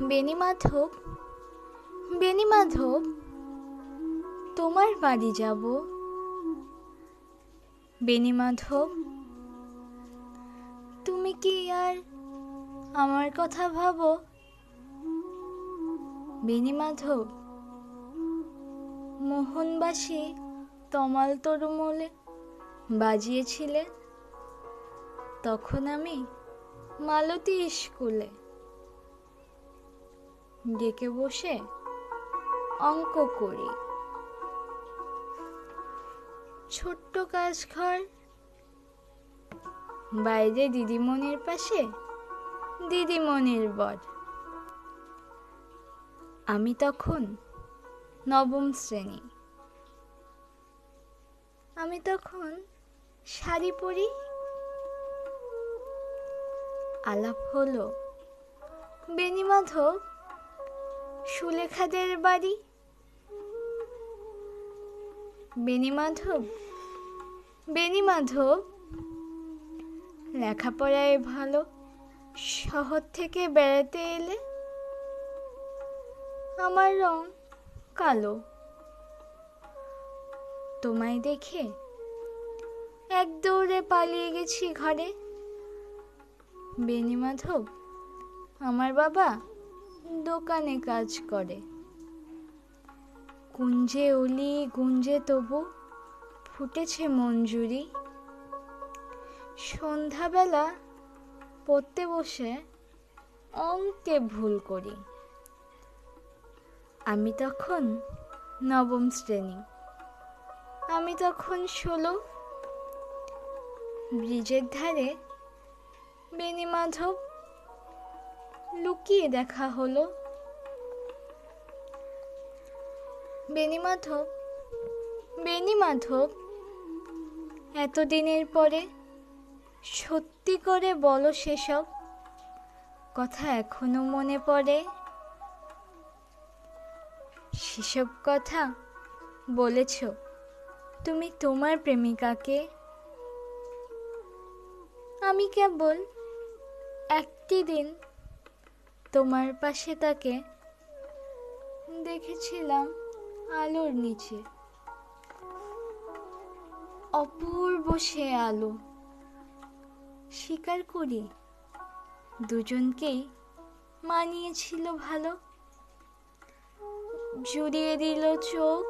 বেণীমাধব, বেণীমাধব, তোমার বাড়ি যাব। বেণীমাধব, তুমি কি আর আমার কথা ভাবো? বেণীমাধব, মোহনবাসী তমাল তরুমলে বাজিয়েছিলে, তখন আমি মালতী স্কুলে ডেকে বসে অঙ্ক করি। ছোট্ট কাজঘর, বাইরে দিদিমণির পাশে দিদিমণির বর। আমি তখন নবম শ্রেণী। আমি তখন শাড়ি পরি। আলাপ হলো বেণীমাধব সুলেখাদের বাড়ি। বেণীমাধব, বেণীমাধব, লেখাপড়ায় ভালো, শহর থেকে বেড়াতে এলে। আমার রং কালো, তোমায় দেখে এক দৌড়ে পালিয়ে গেছি ঘরে। বেণীমাধব, আমার বাবা দোকানে কাজ করে। কুঞ্জে অলি গুঞ্জে তবু ফুটেছে মঞ্জুরি। সন্ধ্যাবেলা পড়তে বসে অঙ্কে ভুল করি। আমি তখন নবম শ্রেণী। আমি তখন 16। ব্রিজের ধারে বেণীমাধব লুকিয়ে দেখা হলো। বেণীমাধব, বেণীমাধব, এতদিনের পরে সত্যি করে বলো সেসব কথা এখনো মনে পড়ে? সেসব কথা বলেছ তুমি তোমার প্রেমিকাকে। আমি কেবল একটি দিন তোমার পাশে তাকে দেখেছিলাম আলোর নিচে। অপূর্ব সে আলো, স্বীকার করি দুজনকেই মানিয়েছিল ভালো। জুড়িয়ে দিল চোখ,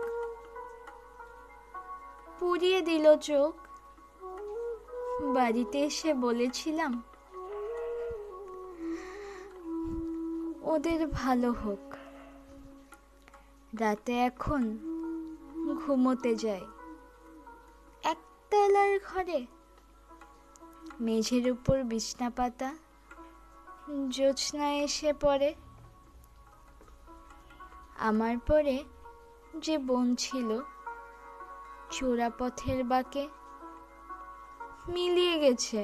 পুড়িয়ে দিল চোখ। বাড়িতে এসে বলেছিলাম ওদের ভালো হোক। রাতে এখন ঘুমোতে যায় একতলার ঘরে। মেঝের উপর বিছনা পাতা, জ্যোৎস্না এসে পড়ে। আমার পরে যে বোন ছিল চোরা পথের বাঁকে মিলিয়ে গেছে,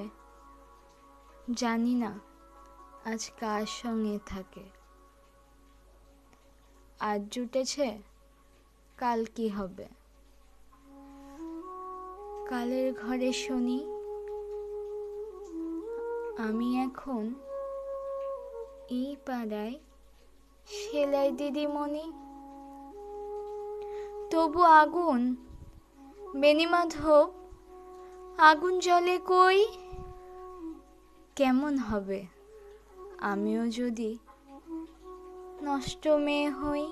জানি না আজ কার সঙ্গে থাকে। আজ জুটেছে, কাল কি হবে? কালের ঘরে শুনি আমি এখন এই পাড়ায় সেলাই দিদিমণি। তবু আগুন, বেণীমাধব, আগুন জ্বলে কই? কেমন হবে আমিও যদি নষ্ট মেয়ে হই?